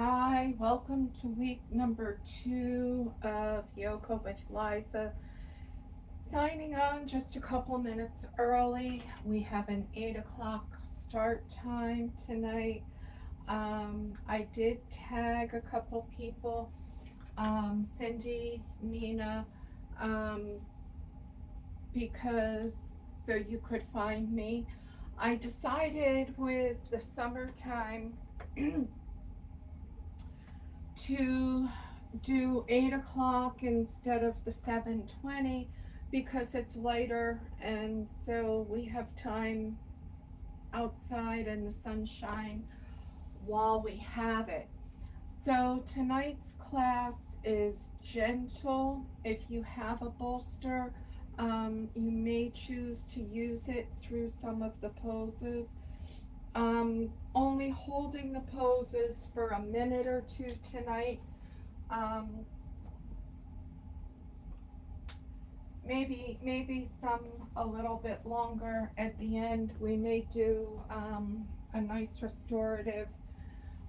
Hi, welcome to week number 2 of Yoga with Liza. Signing on just a couple minutes early. We have an 8 o'clock start time tonight. I did tag a couple people, Cindy, Nina, um, because so you could find me. I decided with the summertime to do 8 o'clock instead of the 7:20 because it's lighter and so we have time outside in the sunshine while we have it. So tonight's class is gentle. If you have a bolster, you may choose to use it through some of the poses. Only holding the poses for a minute or two tonight. Um, maybe some a little bit longer at the end. We may do a nice restorative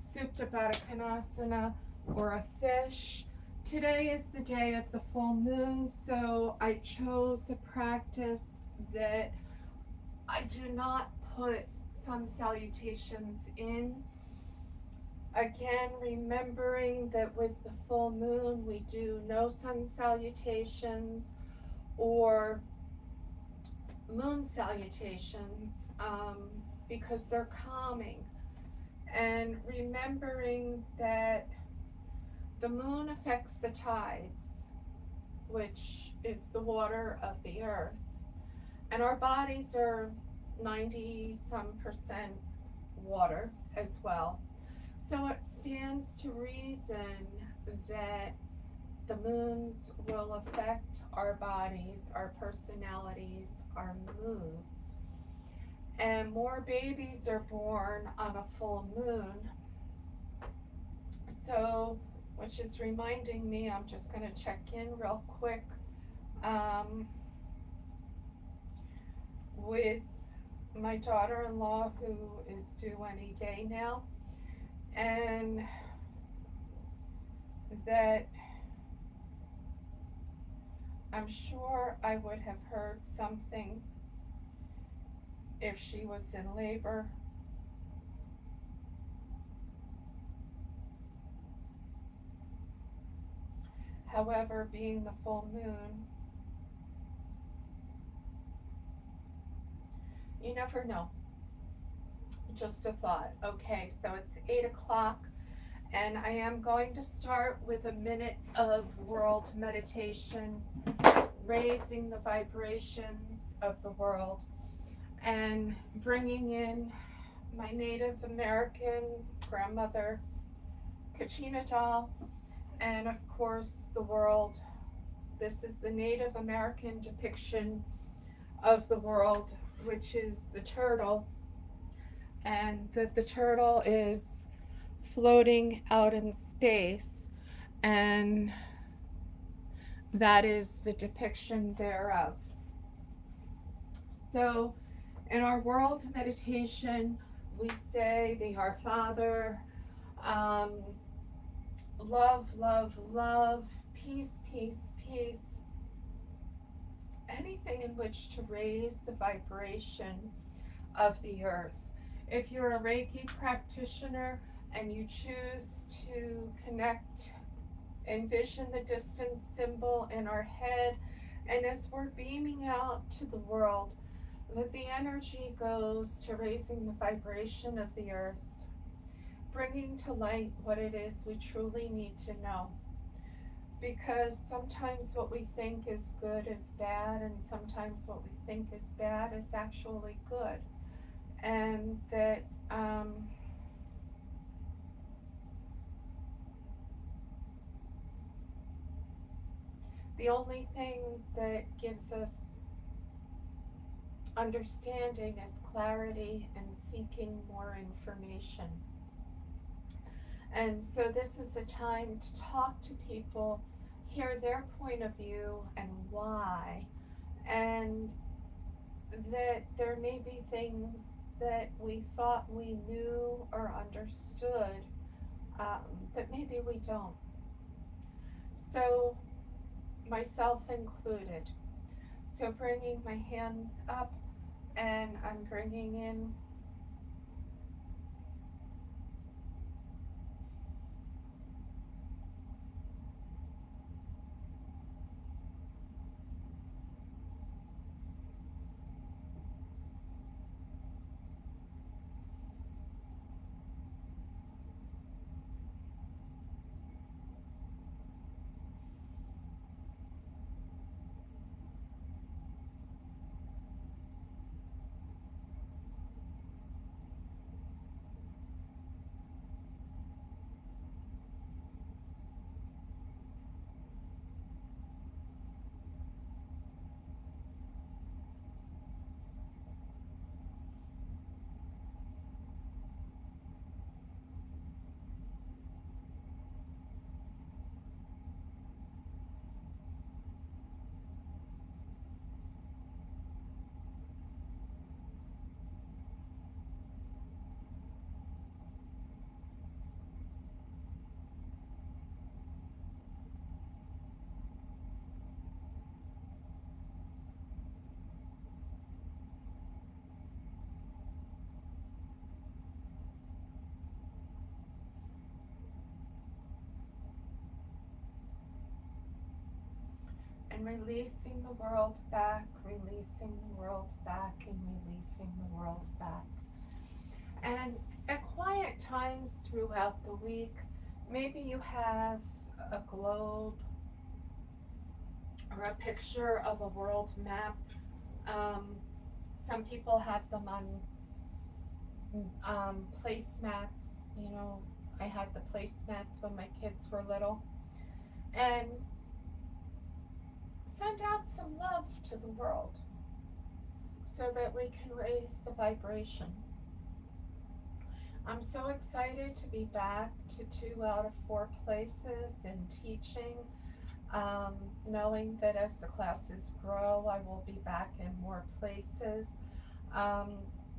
Supta Baddha Konasana or a fish. Today is the day of the full moon, so I chose a practice that I do not put sun salutations in. Again, remembering that with the full moon, we do no sun salutations or moon salutations because they're calming. And remembering that the moon affects the tides, which is the water of the earth. And our bodies are 90 some percent water as well. So it stands to reason that the moons will affect our bodies, our personalities, our moods. And more babies are born on a full moon. So, which is reminding me, I'm just going to check in real quick um, with my daughter in law, who is due any day now. And that I'm sure I would have heard something if she was in labor. However, being the full moon, you never know. Just a thought. Okay, so it's 8 o'clock, and I am going to start with a minute of world meditation, raising the vibrations of the world, and bringing in my Native American grandmother, Kachina doll, and of course the world. This is the Native American depiction of the world, which is the turtle, and that the turtle is floating out in space, and that is the depiction thereof. So, in our world meditation, we say the Our Father, um, love, love, love, peace, peace, peace, anything in which to raise the vibration of the earth. If you're a Reiki practitioner and you choose to connect, envision the distant symbol in our head, and as we're beaming out to the world, that the energy goes to raising the vibration of the earth, bringing to light what it is we truly need to know. Because sometimes what we think is good is bad, and sometimes what we think is bad is actually good. And that the only thing that gives us understanding is clarity and seeking more information. And so this is a time to talk to people, hear their point of view and why, and that there may be things that we thought we knew or understood, but maybe we don't. So, myself included. So, bringing my hands up, and I'm bringing in and releasing the world back, releasing the world back, and releasing the world back. And at quiet times throughout the week, maybe you have a globe or a picture of a world map. Um, some people have them on placemats. You know, I had the placemats when my kids were little. And send out some love to the world so that we can raise the vibration. I'm so excited to be back to 2 out of 4 places and teaching, knowing that as the classes grow, I will be back in more places. Um,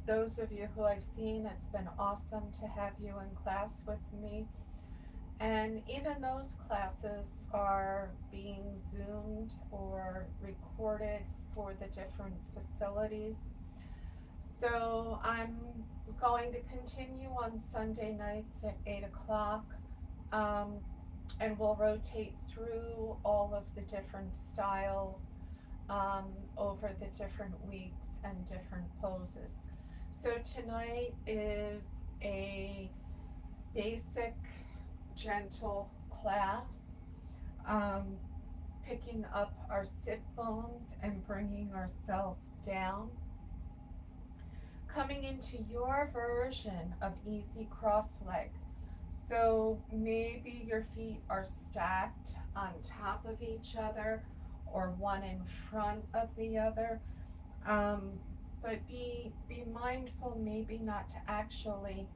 those of you who I've seen, it's been awesome to have you in class with me. And even those classes are being Zoomed or recorded for the different facilities. So I'm going to continue on Sunday nights at 8 o'clock, um, and we'll rotate through all of the different styles over the different weeks and different poses. So tonight is a basic gentle class, picking up our sit bones and bringing ourselves down, coming into your version of easy cross leg. So maybe your feet are stacked on top of each other or one in front of the other. But be mindful maybe not to actually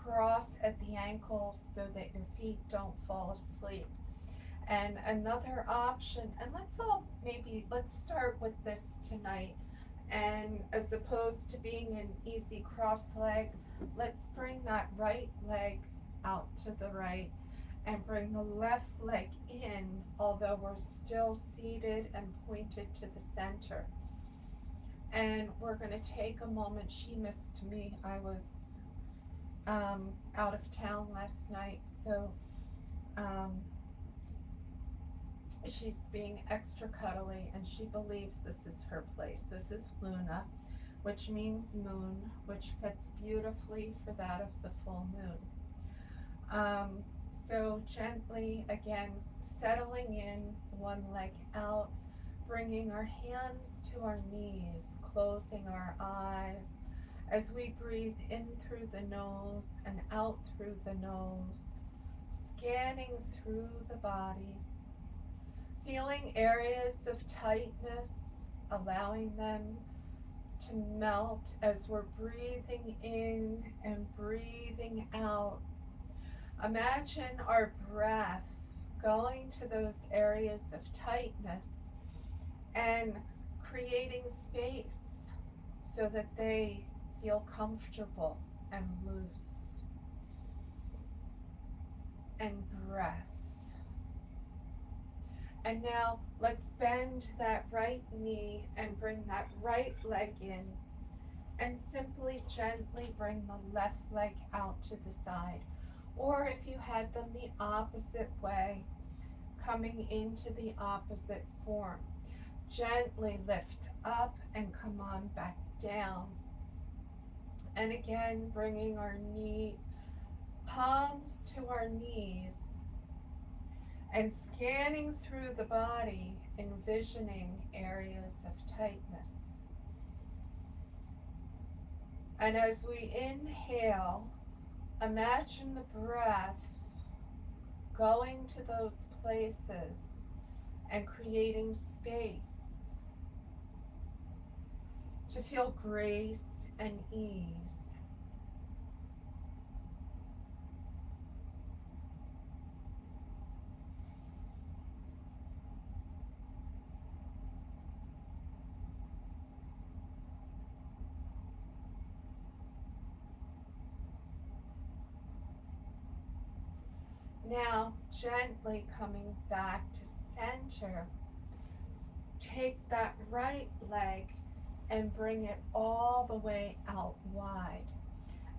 cross at the ankles so that your feet don't fall asleep. And another option, and let's start with this tonight. And as opposed to being an easy cross leg, let's bring that right leg out to the right and bring the left leg in, although we're still seated and pointed to the center. And we're going to take a moment. She missed me. I was out of town last night, so she's being extra cuddly, and she believes this is her place. This is Luna, which means moon, which fits beautifully for that of the full moon. So gently, again, settling in, one leg out, bringing our hands to our knees, closing our eyes, as we breathe in through the nose and out through the nose, scanning through the body, feeling areas of tightness, allowing them to melt as we're breathing in and breathing out. Imagine our breath going to those areas of tightness and creating space so that they feel comfortable and loose. and breath. And now let's bend that right knee and bring that right leg in, and simply gently bring the left leg out to the side. Or if you had them the opposite way, coming into the opposite form. Gently lift up and come on back down. And again, bringing our knee, palms to our knees, and scanning through the body, envisioning areas of tightness. And as we inhale, imagine the breath going to those places and creating space to feel grace and ease. Now, gently coming back to center, take that right leg and bring it all the way out wide.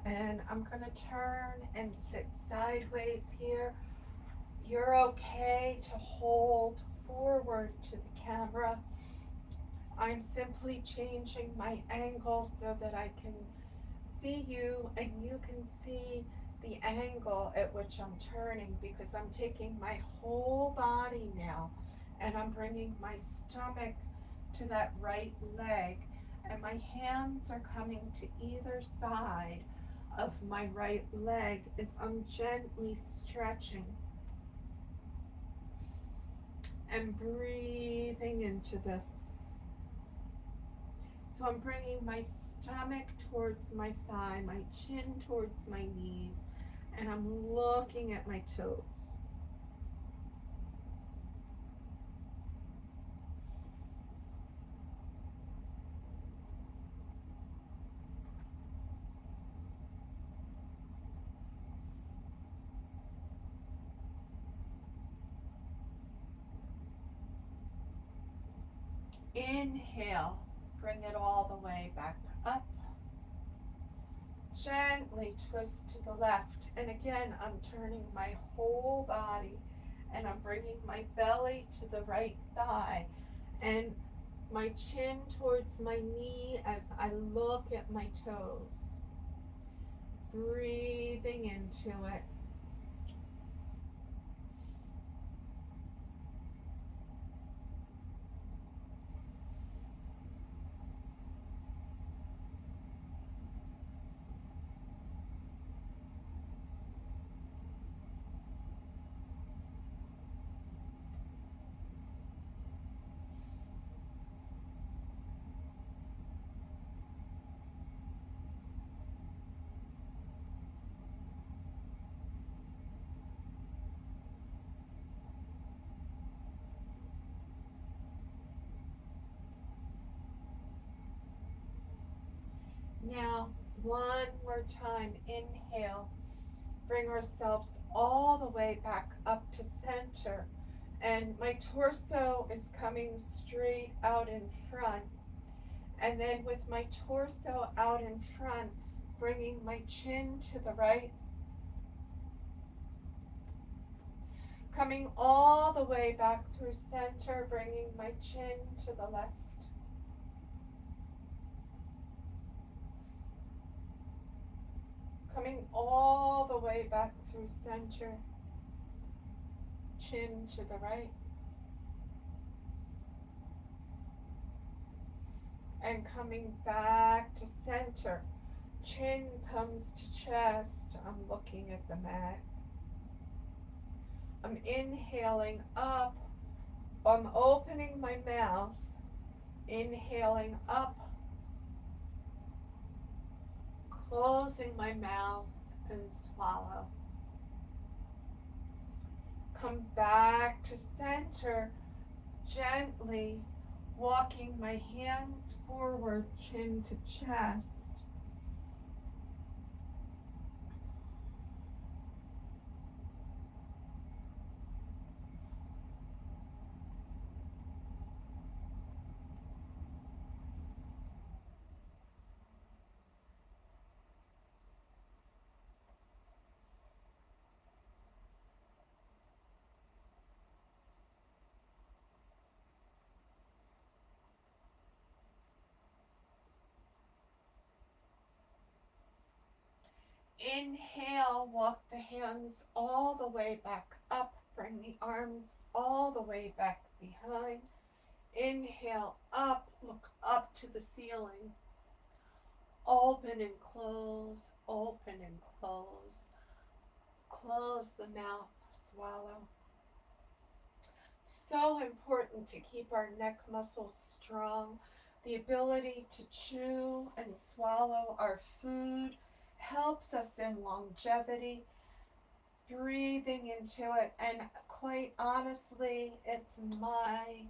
And I'm going to turn and sit sideways here. You're okay to hold forward to the camera. I'm simply changing my angle so that I can see you and you can see the angle at which I'm turning, because I'm taking my whole body now and I'm bringing my stomach to that right leg, and my hands are coming to either side of my right leg as I'm gently stretching and breathing into this. So I'm bringing my stomach towards my thigh, my chin towards my knees, and I'm looking at my toes. Inhale, bring it all the way back up. Gently twist to the left, and again I'm turning my whole body and I'm bringing my belly to the right thigh and my chin towards my knee as I look at my toes. Breathing into it. Now, one more time, inhale, bring ourselves all the way back up to center, and my torso is coming straight out in front, and then with my torso out in front, bringing my chin to the right, coming all the way back through center, bringing my chin to the left. Coming all the way back through center, chin to the right. And coming back to center, chin comes to chest. I'm looking at the mat. I'm inhaling up. I'm opening my mouth, inhaling up, closing my mouth and swallow. Come back to center, gently walking my hands forward, chin to chest. Inhale, walk the hands all the way back up. Bring the arms all the way back behind. Inhale up, look up to the ceiling. Open and close, open and close. Close the mouth, swallow. So important to keep our neck muscles strong. The ability to chew and swallow our food helps us in longevity. Breathing into it, and quite honestly, it's my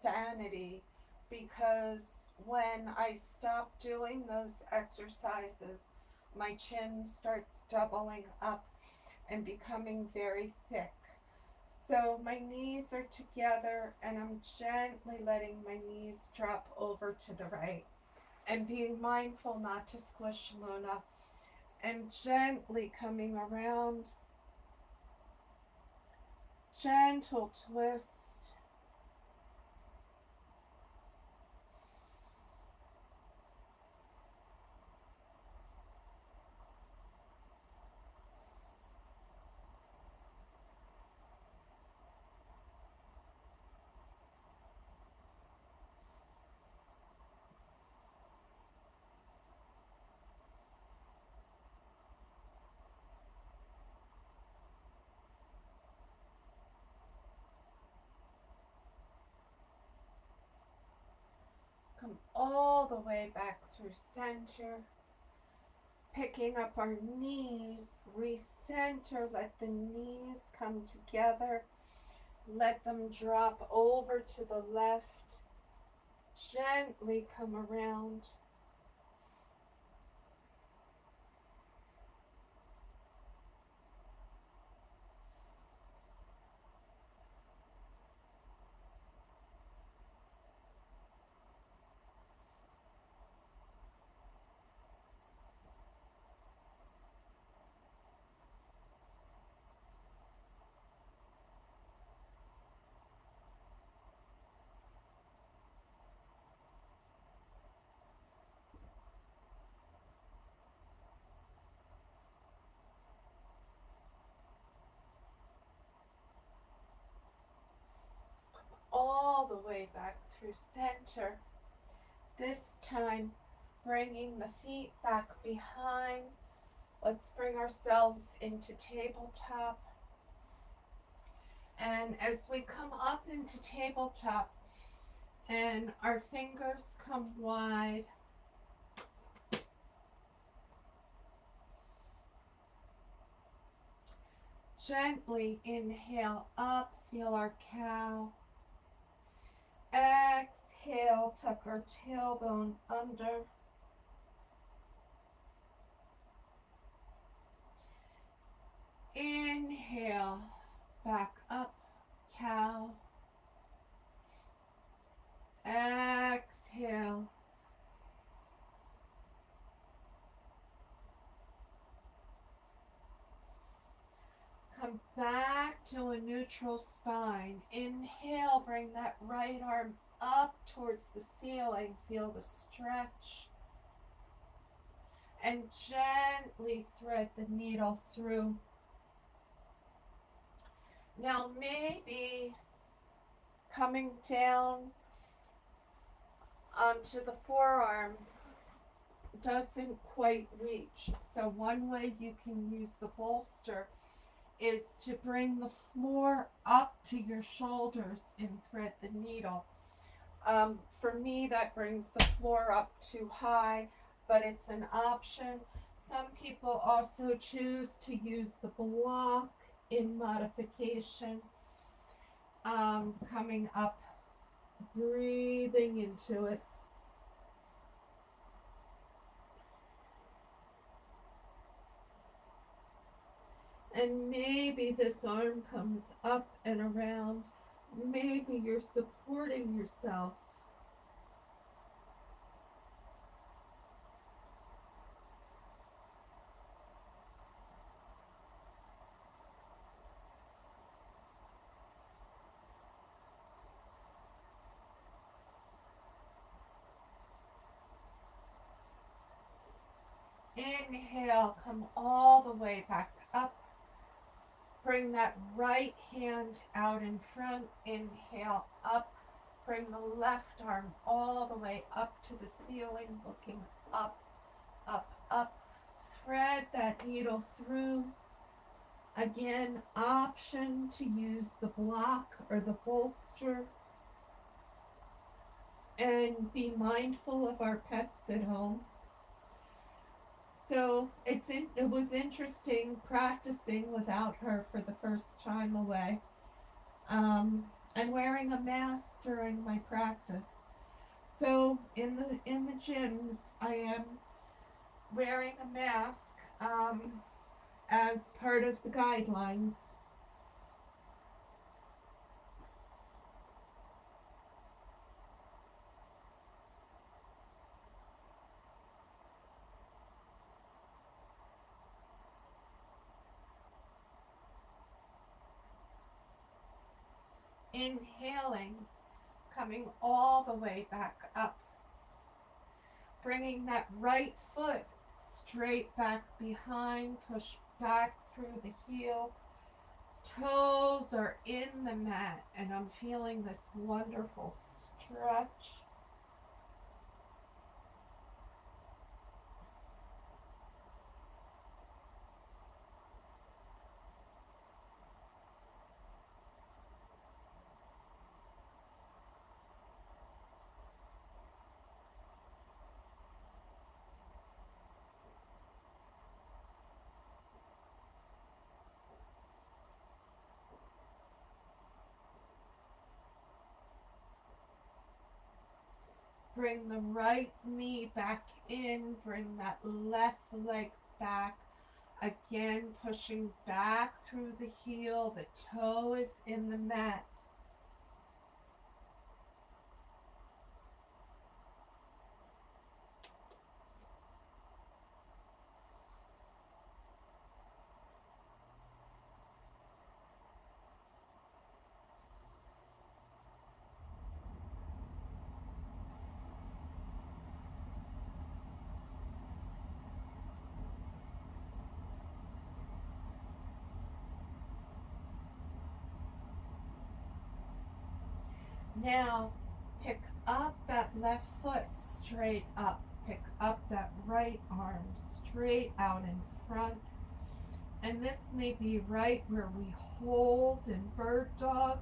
vanity because when I stop doing those exercises, my chin starts doubling up and becoming very thick. So my knees are together and I'm gently letting my knees drop over to the right and being mindful not to squish Luna and gently coming around. Gentle twist. Come all the way back through center. Picking up our knees, recenter, let the knees come together. Let them drop over to the left. Gently come around. All the way back through center. This time, bringing the feet back behind. Let's bring ourselves into tabletop. And as we come up into tabletop and our fingers come wide, gently inhale up, feel our cow. Exhale, tuck our tailbone under. Inhale, back up, cow. Exhale. Come back to a neutral spine. Inhale, bring that right arm up towards the ceiling. Feel the stretch. And gently thread the needle through. Now maybe coming down onto the forearm doesn't quite reach. So one way you can use the bolster is to bring the floor up to your shoulders and thread the needle. For me, that brings the floor up too high, but it's an option. Some people also choose to use the block in modification. Coming up, breathing into it. And maybe this arm comes up and around. Maybe you're supporting yourself. Inhale, come all the way back up. Bring that right hand out in front. Inhale, up. Bring the left arm all the way up to the ceiling, looking up, up, up. Thread that needle through. Again, option to use the block or the bolster. And be mindful of our pets at home. So it was interesting practicing without her for the first time away, and wearing a mask during my practice. So in the gyms, I am wearing a mask as part of the guidelines. Inhaling, coming all the way back up. Bringing that right foot straight back behind, push back through the heel. Toes are in the mat, and I'm feeling this wonderful stretch. Bring the right knee back in, bring that left leg back. Again, pushing back through the heel, the toe is in the mat. Now, pick up that left foot straight up. Pick up that right arm straight out in front. And this may be right where we hold in bird dog.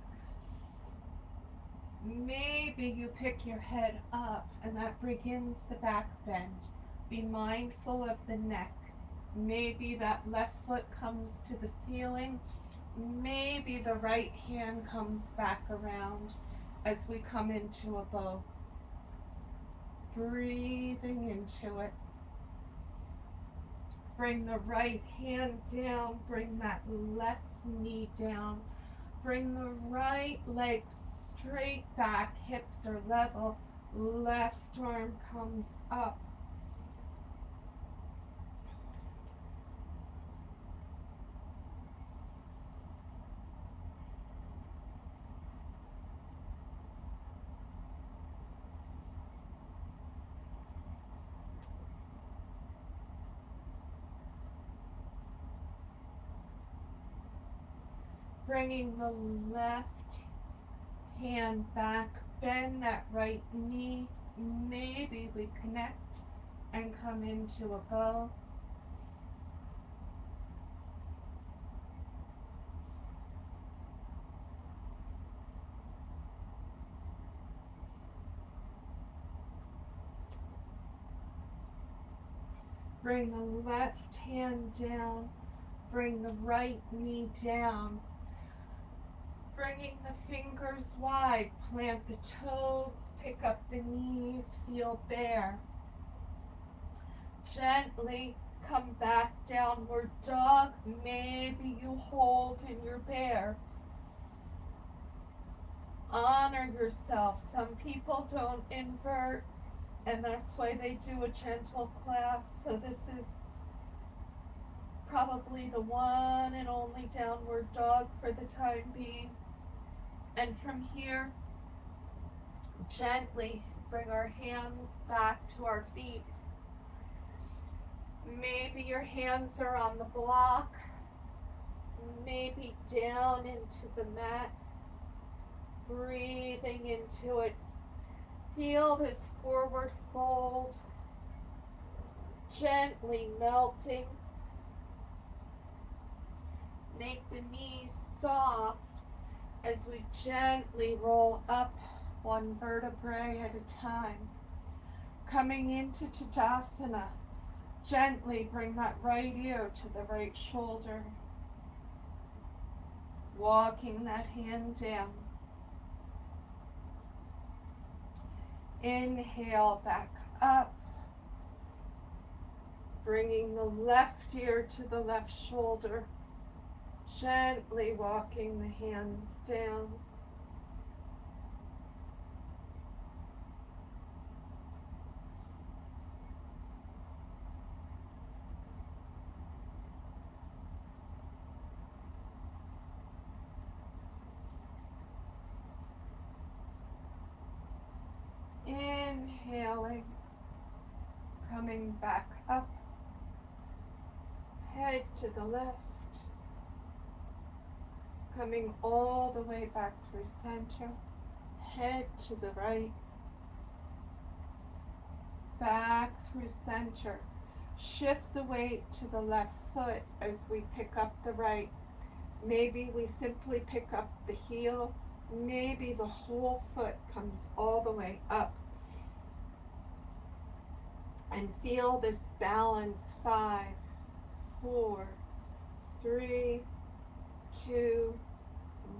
Maybe you pick your head up, and that begins the back bend. Be mindful of the neck. Maybe that left foot comes to the ceiling. Maybe the right hand comes back around as we come into a bow. Breathing into it. Bring the right hand down. Bring that left knee down. Bring the right leg straight back. Hips are level. Left arm comes up. Bringing the left hand back, bend that right knee. Maybe we connect and come into a bow. Bring the left hand down, bring the right knee down. Bringing the fingers wide, plant the toes, pick up the knees, feel bare. Gently come back, downward dog. Maybe you hold in your bear. Honor yourself. Some people don't invert, and that's why they do a gentle class. So this is probably the one and only downward dog for the time being. And from here, gently bring our hands back to our feet. Maybe your hands are on the block, maybe down into the mat, breathing into it. Feel this forward fold gently melting. Make the knees soft as we gently roll up one vertebrae at a time. Coming into Tadasana, gently bring that right ear to the right shoulder. Walking that hand down. Inhale back up. Bringing the left ear to the left shoulder. Gently walking the hands down. Inhaling, coming back up, head to the left, coming all the way back through center, head to the right, back through center. Shift the weight to the left foot as we pick up the right. Maybe we simply pick up the heel. Maybe the whole foot comes all the way up. And feel this balance. 5, 4, 3, 2,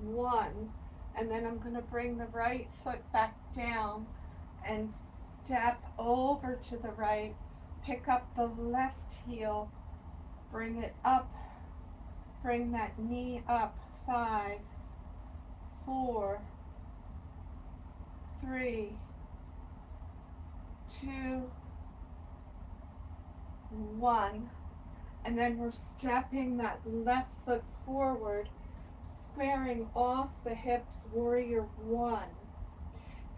1. And then I'm going to bring the right foot back down and step over to the right. Pick up the left heel. Bring it up. Bring that knee up. 5, 4, 3, 2, 1. And then we're stepping that left foot forward, squaring off the hips, warrior 1.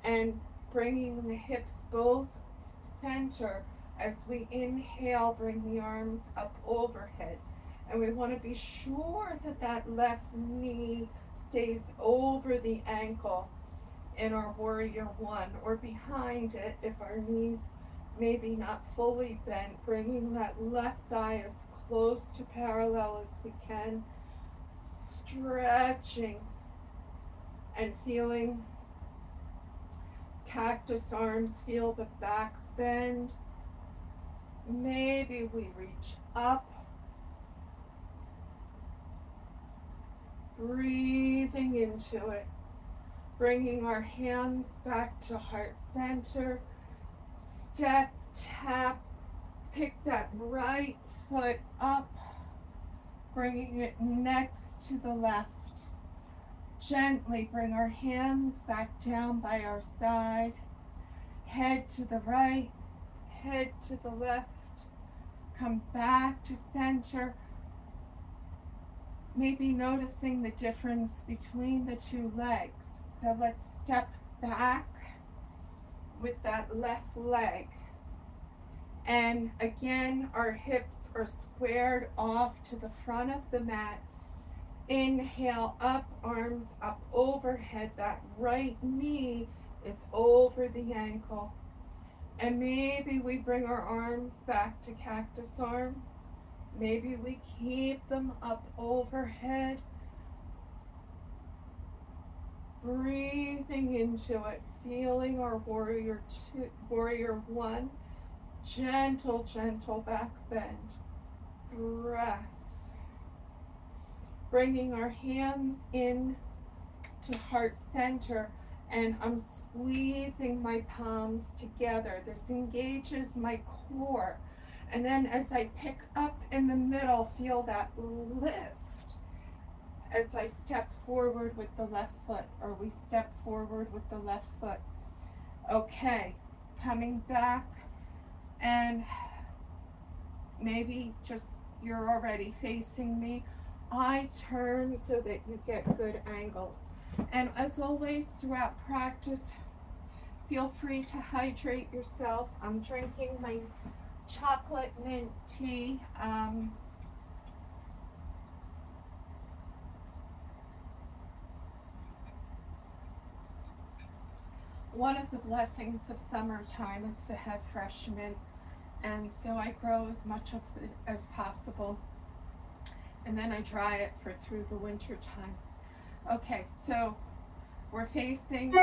And bringing the hips both center as we inhale, bring the arms up overhead. And we want to be sure that that left knee stays over the ankle in our warrior 1 or behind it if our knees maybe not fully bent, bringing that left thigh as close to parallel as we can, stretching and feeling cactus arms, feel the back bend. Maybe we reach up, breathing into it, bringing our hands back to heart center. Step, tap, pick that right foot up, bringing it next to the left. Gently bring our hands back down by our side. Head to the right, head to the left. Come back to center. Maybe noticing the difference between the two legs. So let's step back with that left leg. And again, our hips are squared off to the front of the mat. Inhale up, arms up overhead. That right knee is over the ankle. And maybe we bring our arms back to cactus arms. Maybe we keep them up overhead. Breathing into it, feeling our warrior 1. Gentle, gentle back bend. Breath. Bringing our hands in to heart center, and I'm squeezing my palms together. This engages my core. And then as I pick up in the middle, feel that lift as I step forward with the left foot, or we step forward with the left foot. Okay, coming back, and maybe just you're already facing me. I turn so that you get good angles. And as always, throughout practice, feel free to hydrate yourself. I'm drinking my chocolate mint tea. One of the blessings of summertime is to have fresh mint, and so I grow as much of it as possible, and then I dry it for through the winter time. Okay, so we're facing,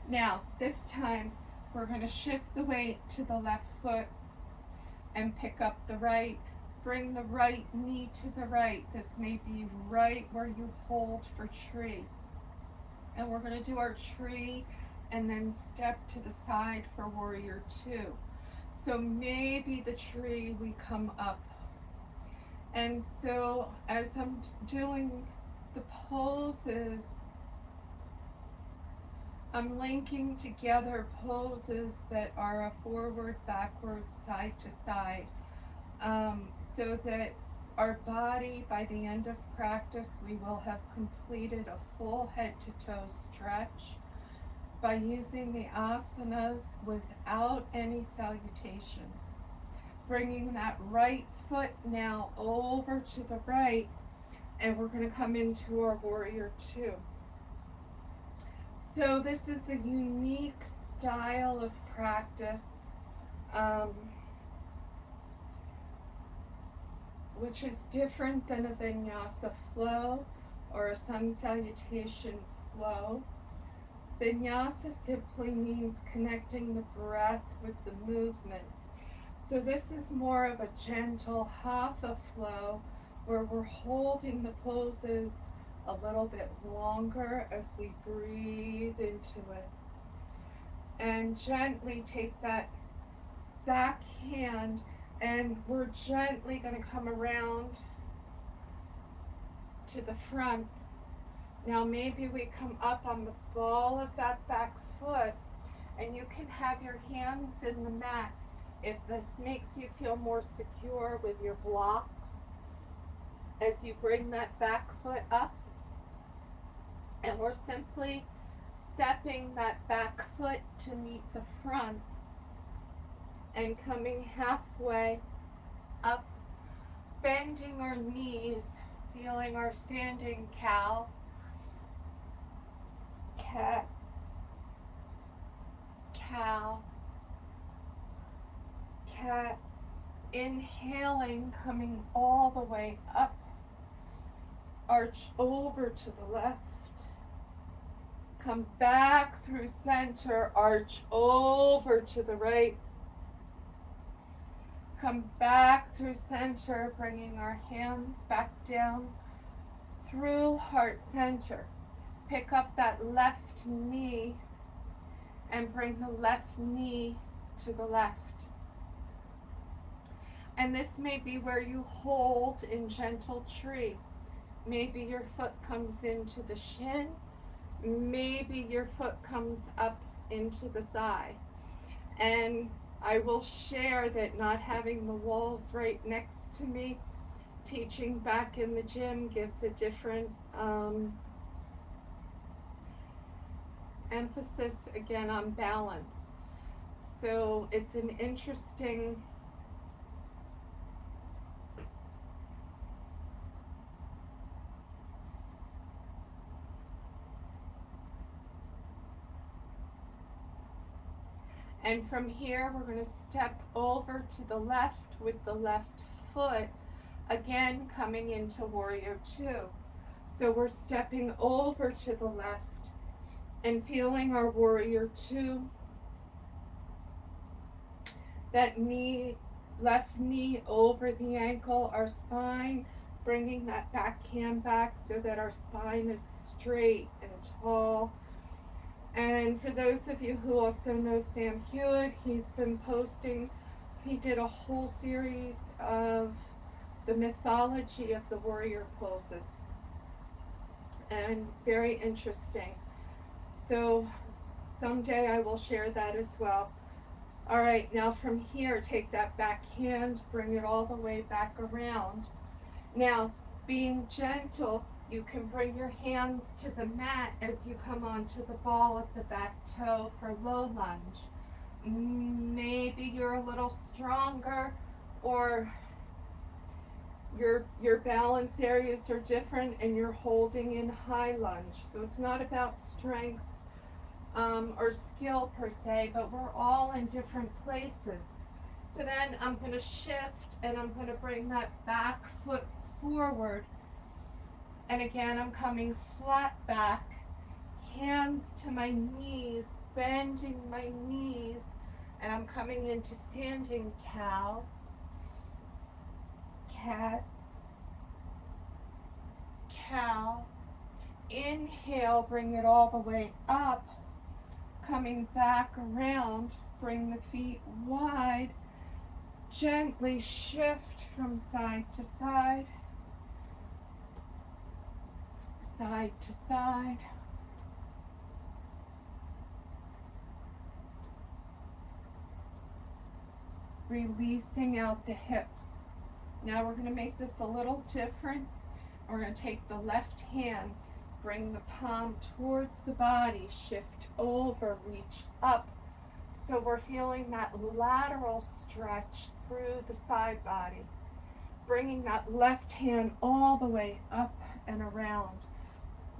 now this time we're going to shift the weight to the left foot and pick up the right. Bring the right knee to the right. This may be right where you hold for tree. And we're going to do our tree and then step to the side for warrior two. So maybe the tree we come up. And so as I'm doing the poses, I'm linking together poses that are a forward, backward, side to side, so that our body, by the end of practice, we will have completed a full head to toe stretch by using the asanas without any salutations. Bringing that right foot now over to the right, and we're going to come into our warrior two. So this is a unique style of practice, which is different than a vinyasa flow or a sun salutation flow. Vinyasa simply means connecting the breath with the movement. So this is more of a gentle hatha flow where we're holding the poses a little bit longer as we breathe into it. And gently take that back hand, and we're gently going to come around to the front. Now maybe we come up on the ball of that back foot, and you can have your hands in the mat if this makes you feel more secure with your blocks. As you bring that back foot up, and we're simply stepping that back foot to meet the front and coming halfway up, bending our knees, feeling our standing cow, cat, cow, cat. Inhaling, coming all the way up, arch over to the left, come back through center, arch over to the right, come back through center, bringing our hands back down through heart center. Pick up that left knee and bring the left knee to the left. And this may be where you hold in gentle tree. Maybe your foot comes into the shin. Maybe your foot comes up into the thigh. And I will share that not having the walls right next to me, teaching back in the gym gives a different emphasis again on balance. So it's an interesting and from here we're going to step over to the left with the left foot, again coming into warrior two. So we're stepping over to the left and feeling our warrior two. That knee, left knee over the ankle, our spine, bringing that back hand back so that our spine is straight and tall. And for those of you who also know Sam Hewitt, he's been posting, he did a whole series of the mythology of the warrior poses. And very interesting. So someday I will share that as well. All right, now from here, take that back hand, bring it all the way back around. Now, being gentle, you can bring your hands to the mat as you come onto the ball of the back toe for low lunge. Maybe you're a little stronger, or your balance areas are different and you're holding in high lunge. So it's not about strength or skill per se, but we're all in different places. So then I'm going to shift and I'm going to bring that back foot forward. And again, I'm coming flat back, hands to my knees, bending my knees, and I'm coming into standing cow, cat, cow. Inhale, bring it all the way up, coming back around, bring the feet wide, gently shift from side to side, side to side. Releasing out the hips. Now we're going to make this a little different. We're going to take the left hand, bring the palm towards the body, shift over, reach up. So we're feeling that lateral stretch through the side body. Bringing that left hand all the way up and around.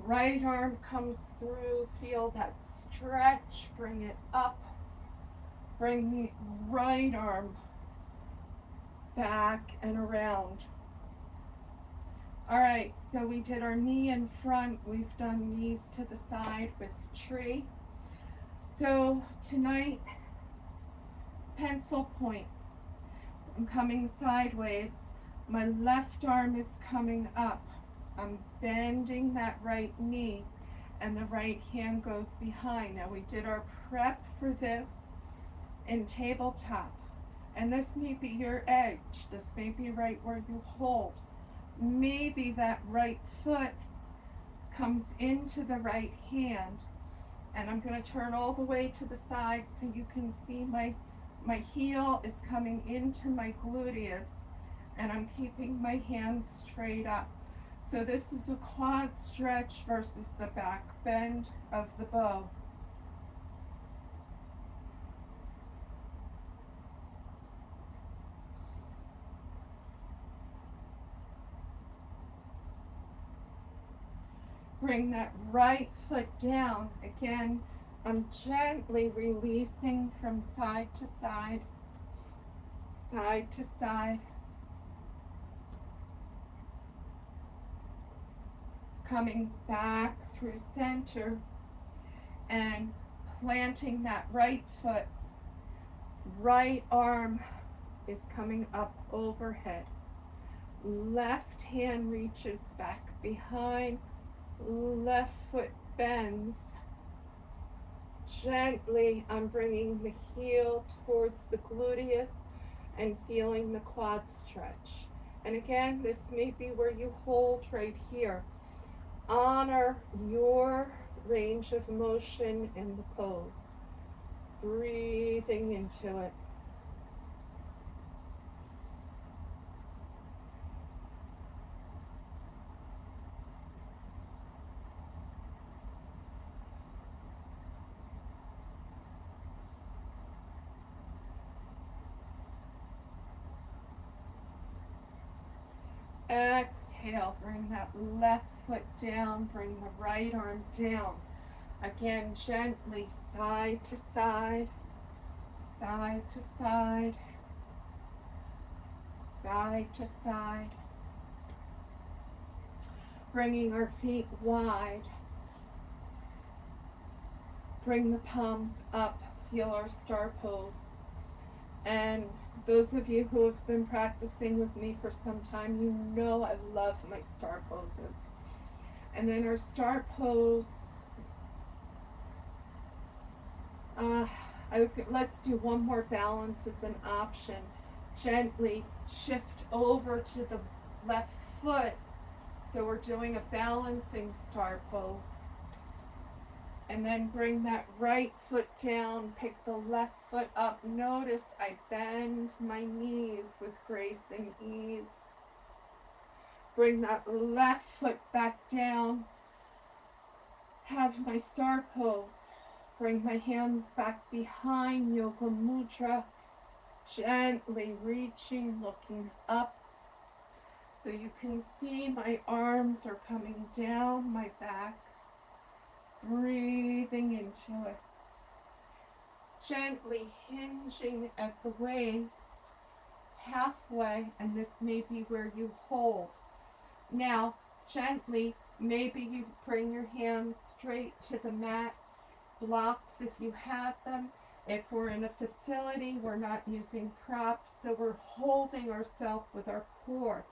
Right arm comes through, feel that stretch, bring it up. Bring the right arm back and around. All right, so we did our knee in front. We've done knees to the side with tree. So tonight, pencil point. I'm coming sideways. My left arm is coming up. I'm bending that right knee and the right hand goes behind. Now we did our prep for this in tabletop. And this may be your edge. This may be right where you hold. Maybe that right foot comes into the right hand. And I'm going to turn all the way to the side so you can see my heel is coming into my gluteus. And I'm keeping my hands straight up. So this is a quad stretch versus the back bend of the bow. Bring that right foot down. Again, I'm gently releasing from side to side, side to side. Coming back through center and planting that right foot. Right arm is coming up overhead. Left hand reaches back behind. Left foot bends. Gently, I'm bringing the heel towards the gluteus and feeling the quad stretch. And again, this may be where you hold right here. Honor your range of motion in the pose. Breathing into it. Exhale, bring that left foot down, bring the right arm down. Again, gently side to side, side to side, side to side. Bringing our feet wide. Bring the palms up, feel our star pose. And those of you who have been practicing with me for some time, you know I love my star poses. And then our star pose, let's do one more balance as an option. Gently shift over to the left foot. So we're doing a balancing star pose. And then bring that right foot down, pick the left foot up. Notice I bend my knees with grace and ease. Bring that left foot back down. Have my star pose. Bring my hands back behind, Yoga Mudra. Gently reaching, looking up. So you can see my arms are coming down my back. Breathing into it. Gently hinging at the waist. Halfway, and this may be where you hold. Now, gently, maybe you bring your hands straight to the mat. Blocks if you have them. If we're in a facility, we're not using props, so we're holding ourselves with our core.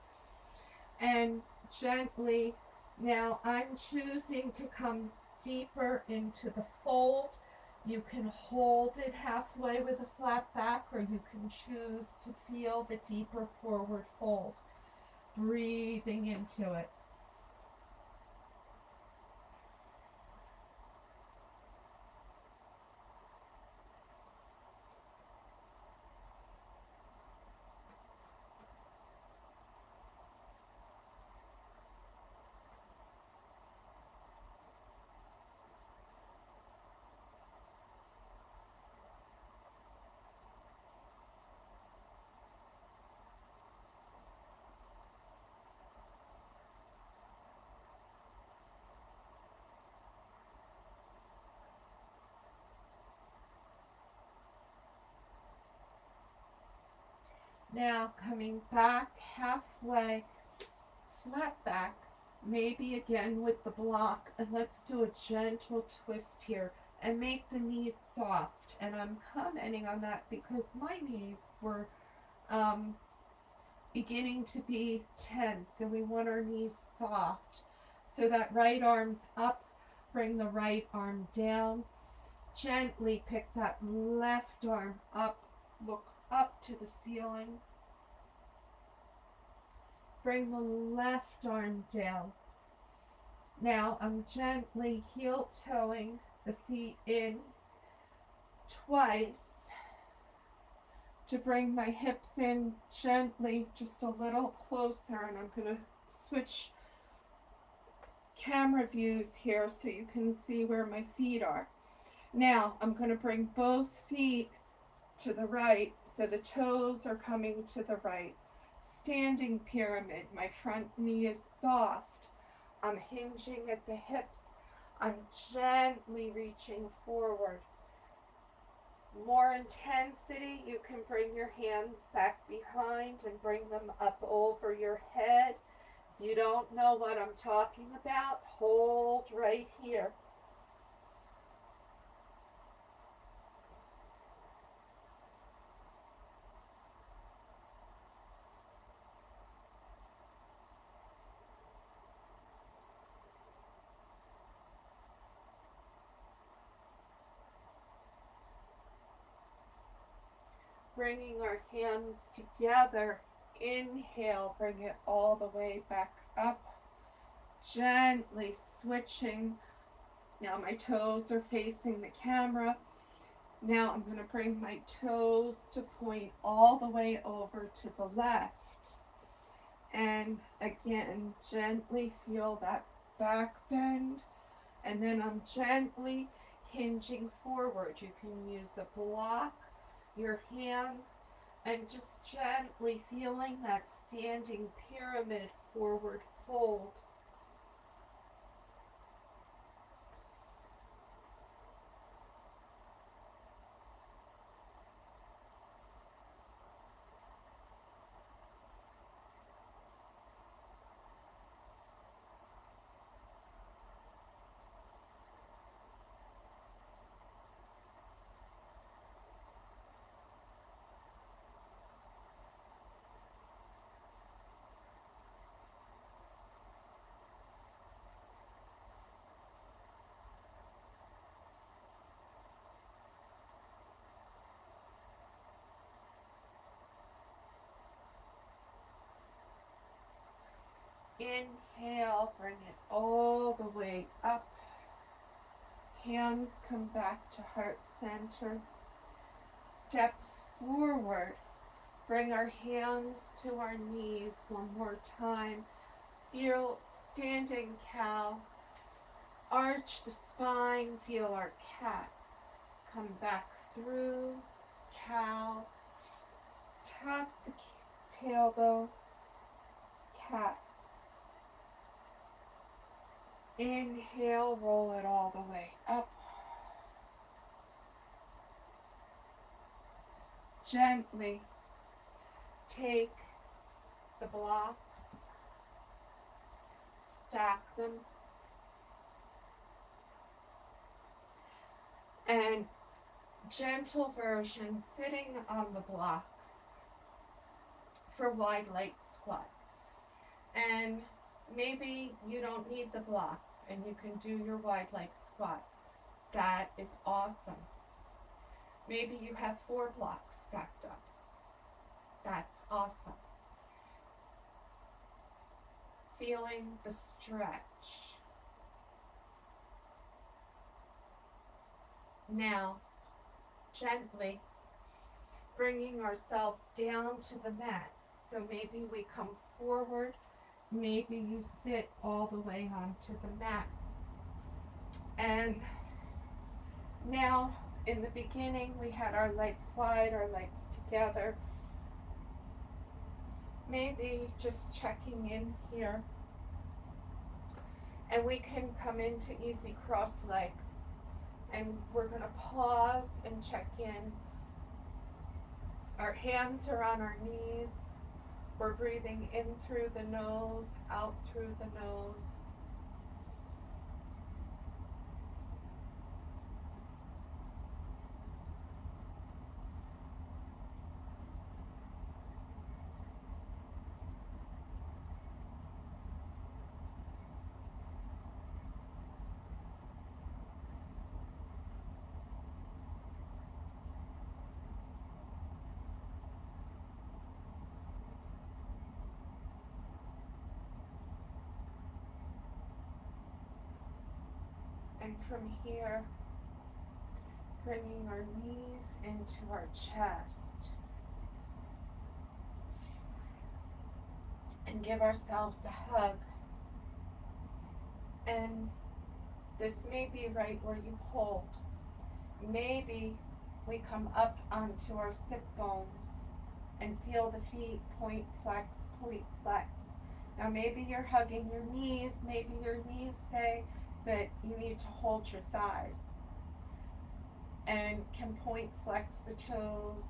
And gently, now I'm choosing to come deeper into the fold. You can hold it halfway with a flat back, or you can choose to feel the deeper forward fold. Breathing into it. Now coming back halfway, flat back, maybe again with the block, and let's do a gentle twist here and make the knees soft. And I'm commenting on that because my knees were beginning to be tense, and we want our knees soft. So that right arm's up, bring the right arm down. Gently pick that left arm up, look up to the ceiling. Bring the left arm down. Now I'm gently heel toeing the feet in twice to bring my hips in gently, just a little closer, and I'm going to switch camera views here so you can see where my feet are. Now I'm going to bring both feet to the right, so the toes are coming to the right. Standing pyramid, my front knee is soft. I'm hinging at the hips. I'm gently reaching forward. More intensity, you can bring your hands back behind and bring them up over your head. If you don't know what I'm talking about, hold right here. Bringing our hands together, inhale, bring it all the way back up, gently switching. Now my toes are facing the camera. Now I'm going to bring my toes to point all the way over to the left. And again, gently feel that back bend. And then I'm gently hinging forward. You can use a block, your hands, and just gently feeling that standing pyramid forward fold. Inhale, bring it all the way up. Hands come back to heart center. Step forward. Bring our hands to our knees one more time. Feel standing cow. Arch the spine, feel our cat. come back through, cow, tuck the tailbone, cat. Inhale, roll it all the way up. Gently take the blocks, stack them, and gentle version sitting on the blocks for wide leg squat. And maybe you don't need the blocks and you can do your wide leg squat. That is awesome. Maybe you have 4 blocks stacked up. That's awesome. Feeling the stretch. Now, gently bringing ourselves down to the mat. So maybe we come forward. Maybe you sit all the way onto the mat. And now, in the beginning, we had our legs wide, our legs together. Maybe just checking in here. And we can come into easy cross leg. And we're going to pause and check in. Our hands are on our knees. We're breathing in through the nose, out through the nose. And from here, bringing our knees into our chest. And give ourselves a hug. And this may be right where you hold. Maybe we come up onto our sit bones and feel the feet point, flex, point, flex. Now maybe you're hugging your knees. Maybe your knees say that you need to hold your thighs and can point, flex the toes.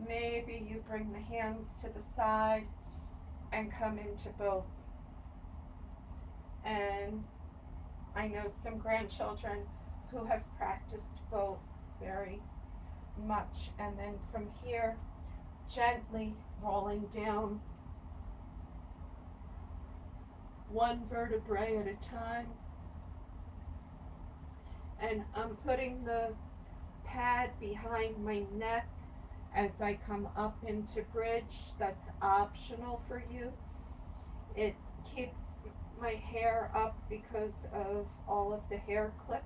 Maybe you bring the hands to the side and come into both. And I know some grandchildren who have practiced both very much. And then from here, gently rolling down one vertebrae at a time. And I'm putting the pad behind my neck as I come up into bridge. That's optional for you. It keeps my hair up because of all of the hair clips.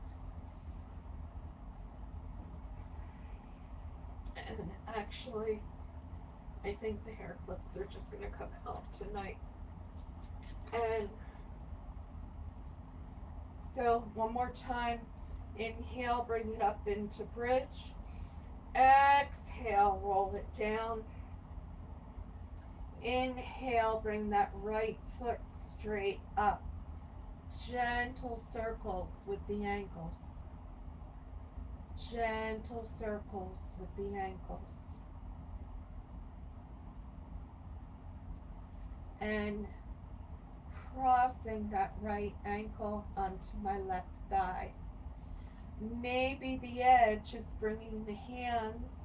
And actually, I think the hair clips are just going to come out tonight. And so one more time. Inhale, bring it up into bridge. Exhale, roll it down. Inhale, bring that right foot straight up. Gentle circles with the ankles. Gentle circles with the ankles. And crossing that right ankle onto my left thigh. Maybe the edge is bringing the hands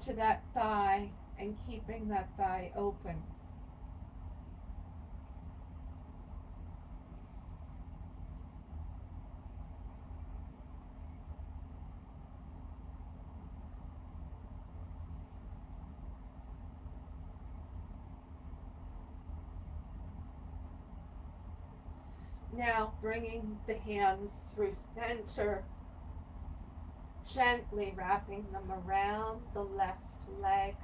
to that thigh and keeping that thigh open. Now bringing the hands through center, gently wrapping them around the left leg.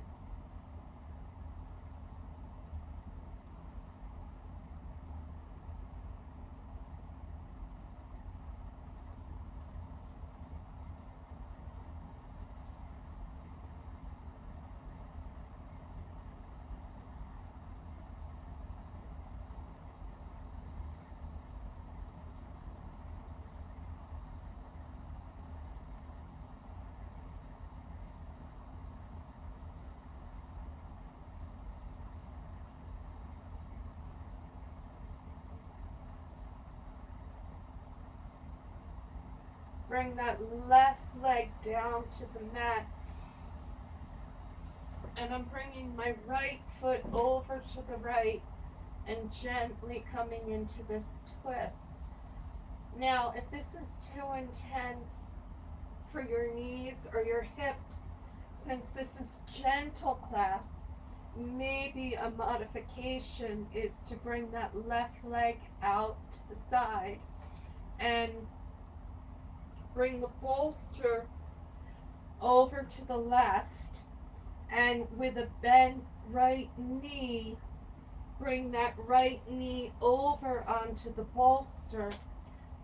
Bring that left leg down to the mat. And I'm bringing my right foot over to the right and gently coming into this twist. Now, if this is too intense for your knees or your hips, since this is gentle class, maybe a modification is to bring that left leg out to the side and bring the bolster over to the left, and with a bent right knee, bring that right knee over onto the bolster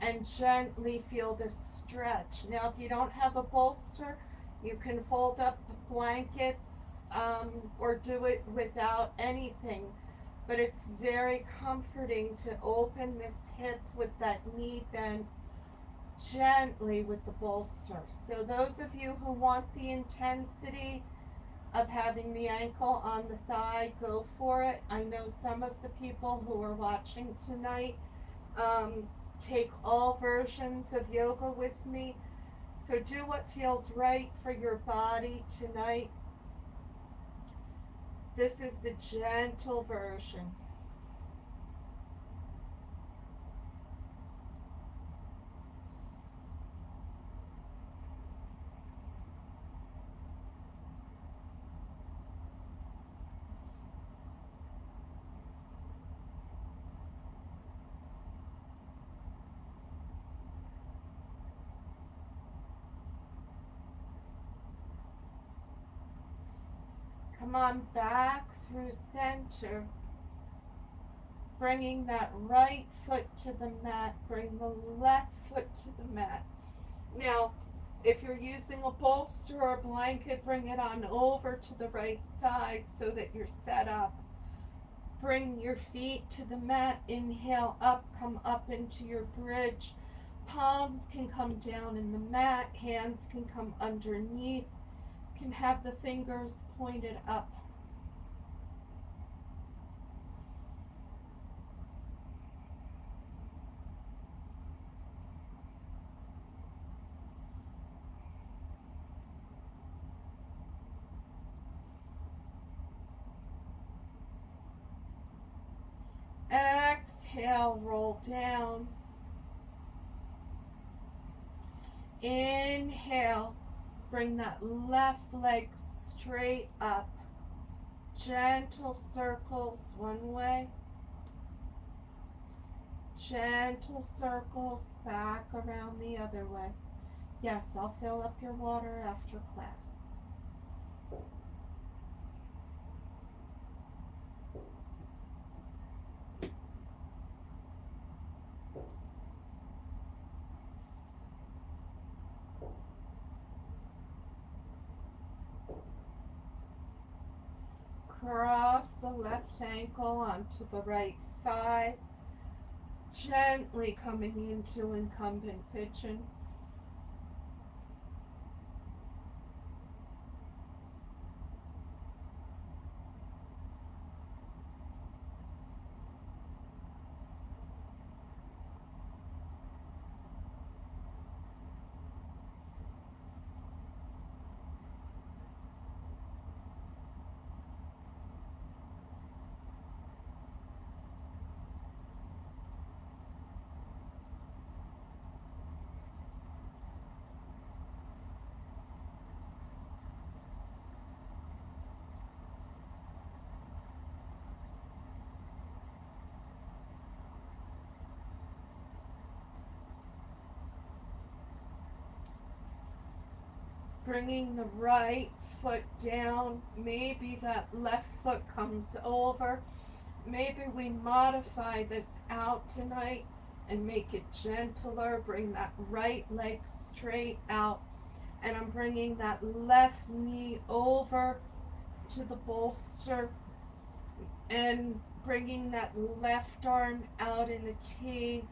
and gently feel this stretch. Now, if you don't have a bolster, you can fold up blankets or do it without anything. But it's very comforting to open this hip with that knee bent gently with the bolster. So those of you who want the intensity of having the ankle on the thigh, go for it. I know some of the people who are watching tonight take all versions of yoga with me. So do what feels right for your body tonight. This is the gentle version. Come on back through center, bringing that right foot to the mat, bring the left foot to the mat. Now, if you're using a bolster or a blanket, bring it on over to the right side so that you're set up. Bring your feet to the mat, inhale up, come up into your bridge. Palms can come down in the mat, hands can come underneath. Can have the fingers pointed up. Exhale, roll down. Inhale, bring that left leg straight up. Gentle circles one way. Gentle circles back around the other way. Yes, I'll fill up your water after class. Cross the left ankle onto the right thigh, gently coming into incumbent pigeon. Bringing the right foot down, maybe that left foot comes over. Maybe we modify this out tonight and make it gentler. Bring that right leg straight out. And I'm bringing that left knee over to the bolster and bringing that left arm out in a T.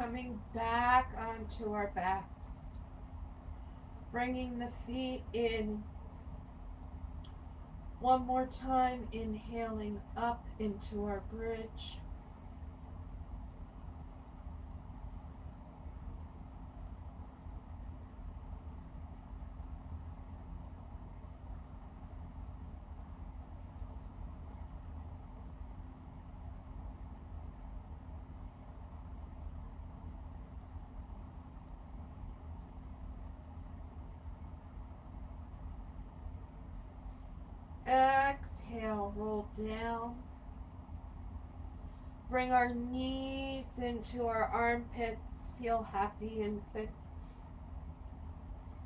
coming back onto our backs, bringing the feet in. One more time, inhaling up into our bridge. Exhale, roll down. Bring our knees into our armpits. Feel happy and fit.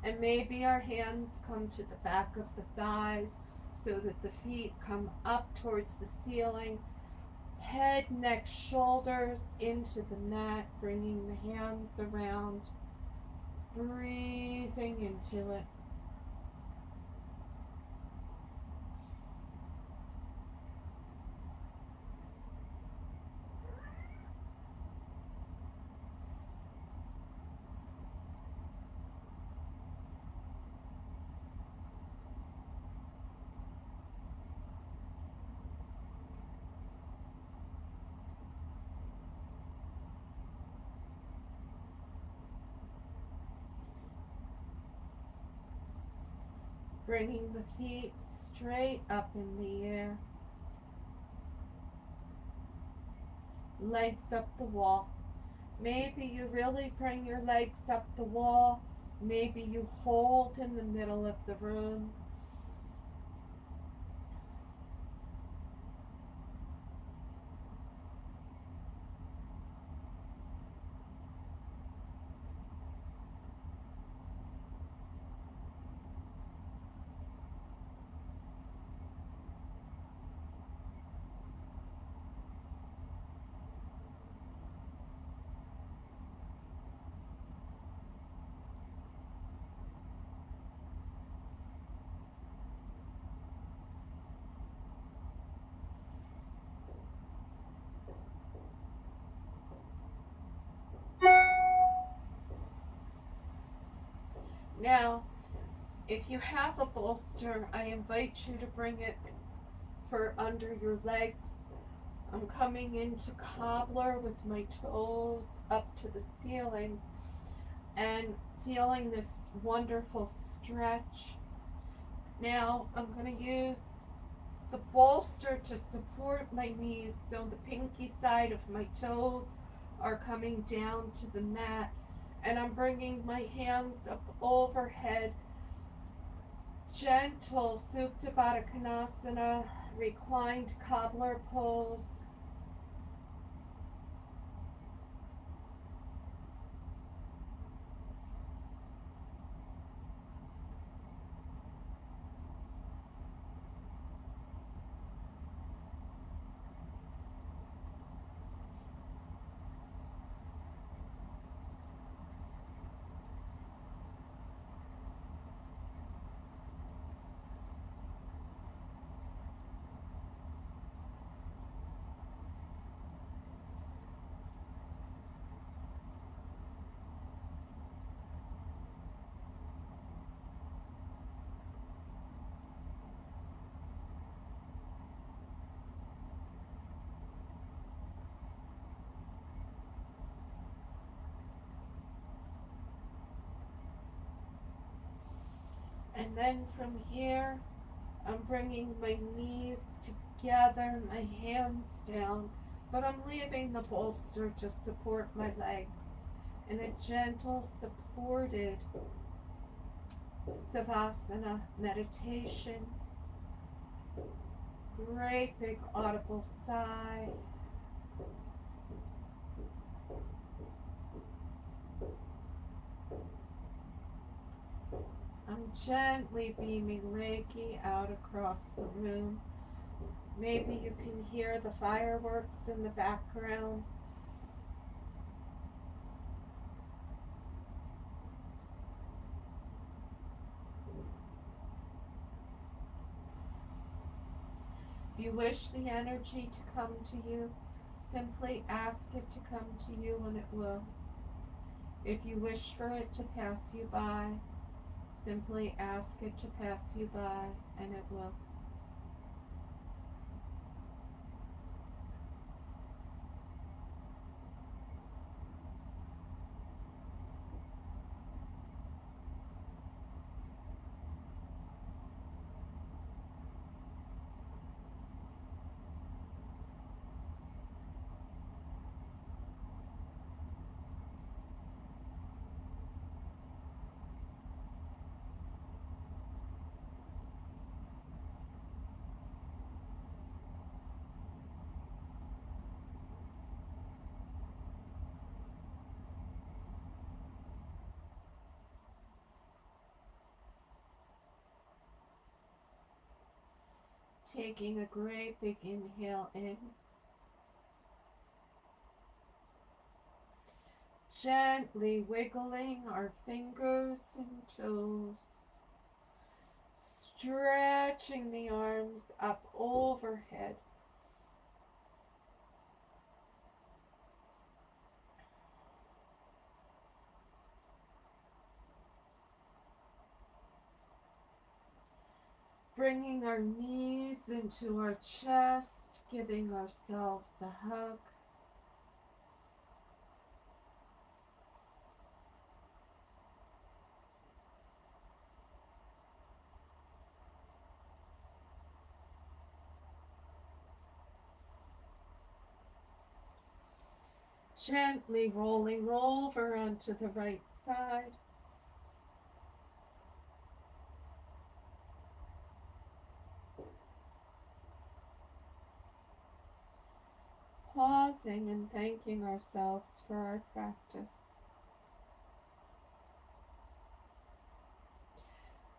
And maybe our hands come to the back of the thighs so that the feet come up towards the ceiling. Head, neck, shoulders into the mat, bringing the hands around. Breathing into it. Bringing the feet straight up in the air. Legs up the wall. Maybe you really bring your legs up the wall. Maybe you hold in the middle of the room. Now, if you have a bolster, I invite you to bring it for under your legs. I'm coming into cobbler with my toes up to the ceiling and feeling this wonderful stretch. Now, I'm going to use the bolster to support my knees so the pinky side of my toes are coming down to the mat. And I'm bringing my hands up overhead. Gentle Supta Baddha Konasana, reclined cobbler pose. And then from here, I'm bringing my knees together, my hands down, but I'm leaving the bolster to support my legs in a gentle, supported Savasana meditation. Great big audible sigh. I'm gently beaming Reiki out across the room. Maybe you can hear the fireworks in the background. If you wish the energy to come to you, simply ask it to come to you and it will. If you wish for it to pass you by, simply ask it to pass you by, and it will. Taking a great big inhale in. Gently wiggling our fingers and toes. Stretching the arms up overhead. Bringing our knees into our chest, giving ourselves a hug. Gently rolling over onto the right side. Pausing and thanking ourselves for our practice.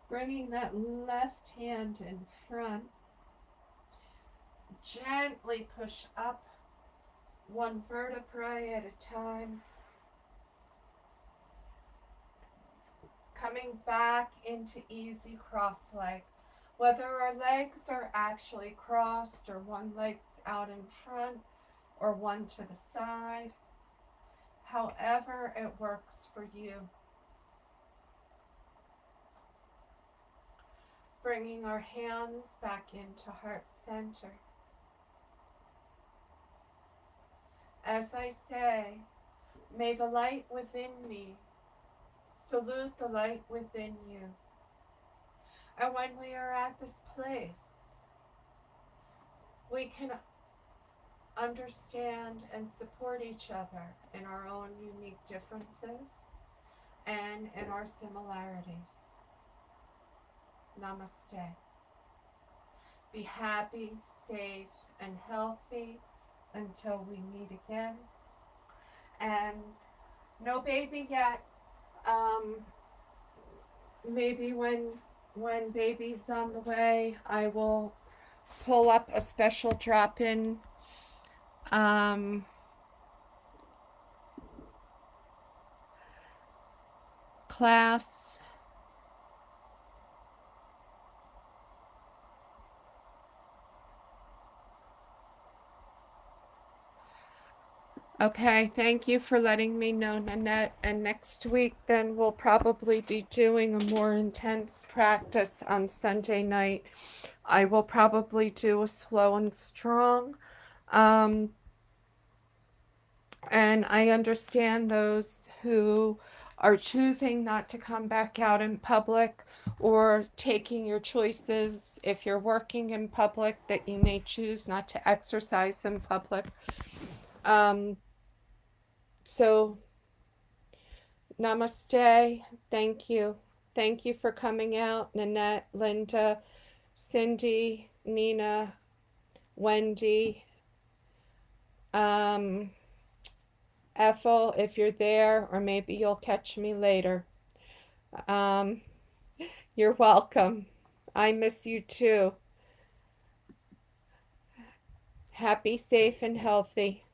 Bringing that left hand in front. Gently push up one vertebrae at a time. Coming back into easy cross leg. Whether our legs are actually crossed or one leg's out in front or one to the side. However it works for you. Bringing our hands back into heart center. As I say, may the light within me salute the light within you. And when we are at this place, we can understand and support each other in our own unique differences and in our similarities. Namaste. Be happy, safe, and healthy until we meet again. And no baby yet. Maybe when baby's on the way, I will pull up a special drop-in class. Okay, thank you for letting me know, Nanette. And next week, then we'll probably be doing a more intense practice on Sunday night. I will probably do a slow and strong. And I understand those who are choosing not to come back out in public or taking your choices if you're working in public that you may choose not to exercise in public. So namaste. Thank you. Thank you for coming out, Nanette, Linda, Cindy, Nina, Wendy, Ethel, if you're there, or maybe you'll catch me later. You're welcome. I miss you too. Happy, safe, and healthy.